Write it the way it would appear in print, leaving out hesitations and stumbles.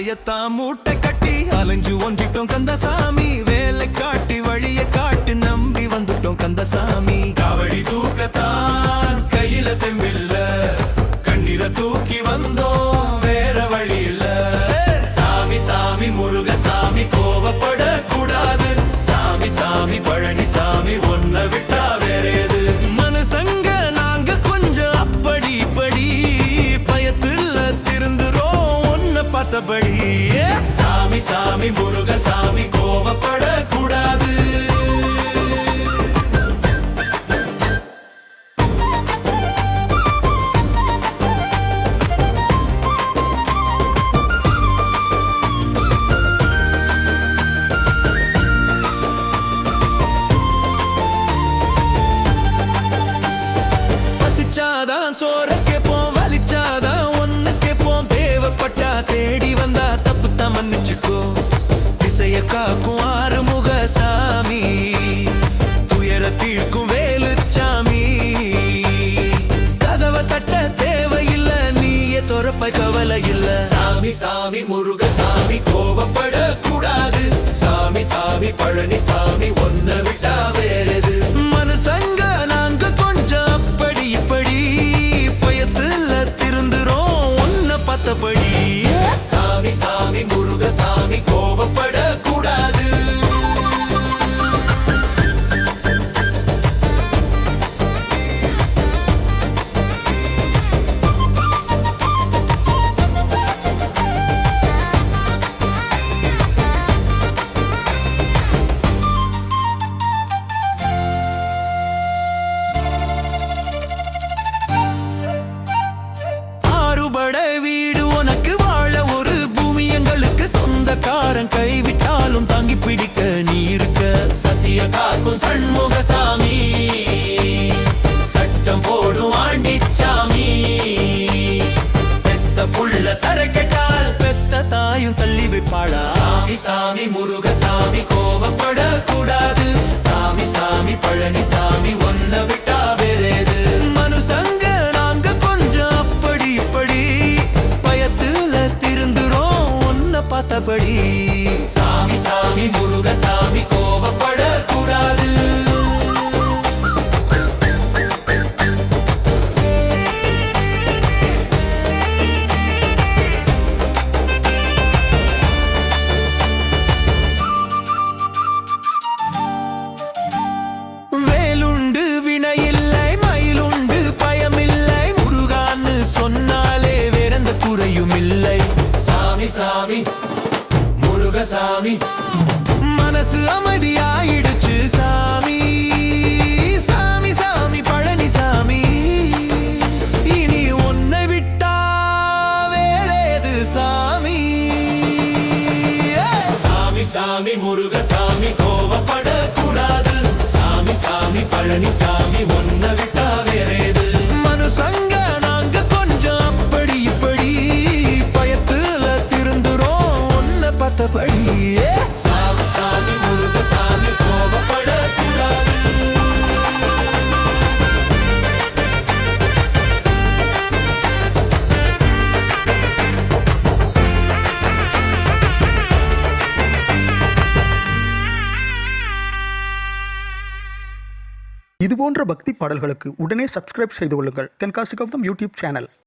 ஆசையத்தான் மூட்டை கட்டி அலைஞ்சு ஒன்றிட்டோம் கந்தசாமி. வேலை காட்டி வழிய காட்டு நம்பி வந்துட்டோம் கந்தசாமி. காவடி தூக்கத்தான் கையில தெம்பில்ல, கண்ணீரை தூக்கி வந்தோம் வேற வழி இல்ல. சாமி சாமி முருகசாமி கோவப்பட கூடாது. சாமி சாமி பழனிசாமி ஒன்ன விட்டா வேறேது. மனுசங்க நாங்க கொஞ்சம் அப்படி இப்படி பயத்துல திருந்துறோம் ஒன்ன பார்த்தபடி. சாமி சாமி முருகசாமி கோவப்பட கூடாது. பசிச்சாதான் சோற கேப்போம், வலிச்சாதான் ஒன்னு கேப்போம். தேவைப்பட்டா தேடி வந்தா தப்புத்தான் மன்னிச்சுக்கோ. திசைய காக்கும் ஆறுமுக சாமி, துயர தீர்க்கும் வேலுச்சாமி. கதவை தட்ட தேவையில்ல, நீயே தொரப்ப கவலை இல்ல. சாமி சாமி முருகசாமி கோவப்பட கூடாது. சாமி சாமி பழனிசாமி ஒன்ன விட்டா வேறது. மனுசங்க நாங்க கொஞ்சம் அப்படி இப்படி பயத்துல திருந்துறோம் ஒன்ன பார்த்தபடி. சாமி சாமி முருகசாமி கோவப்பட கூடாது. ஆறுபட வீடு உனக்கு வாழ ஒரு பூமி எங்களுக்கு சொந்தக்காரன். கைவிட்டாலும் தாங்கி பிடிக்க நீ இருக்க. சத்திய காக்கும் சண்முகசாமி, சட்டம் போடும் ஆண்டிச்சாமி. பெத்த புள்ள தர கெட்டால் பெத்த தாயும் தள்ளி வைப்பாளா. சாமி சாமி முருகசாமி கோவப்பட கூடாது. சாமி சாமி பழனிசாமி ஒன்ன விட்டா வேறேது. மனுசங்க நாங்க கொஞ்சம் அப்படி இப்படி பயத்துல திருந்துறோம் ஒன்ன பார்த்தபடி. சாமி சாமி முருகசாமி கோவப்பட கூடாது. வேலுண்டு வினையில்லை, மயிலுண்டு பயமில்லை. முருகான்னு சொன்னாலே வேறெந்த குறையும் இல்லை. சாமி சாமி முருகசாமி மனசு அமைதியாயிடுச்சு சாமி. சாமி சாமி பழனிசாமி இனி உன்னை விட்டா வேறேது சாமி. சாமி சாமி முருகசாமி கோவப்பட கூடாது. சாமி சாமி பழனிசாமி ஒன்ன விட்டா வேறேது. மனுசங்க நாங்க கொஞ்சம் அப்படி இப்படி பயத்துல திருந்துறோம் ஒன்ன பார்த்தபடி. சாமி சாமி முருகசாமி கோவப்பட கூடாது. இதுபோன்ற பக்தி பாடல்களுக்கு உடனே சப்ஸ்கிரைப் செய்து கொள்ளுங்கள் தென்காசி கௌதம் யூடியூப் சேனல்.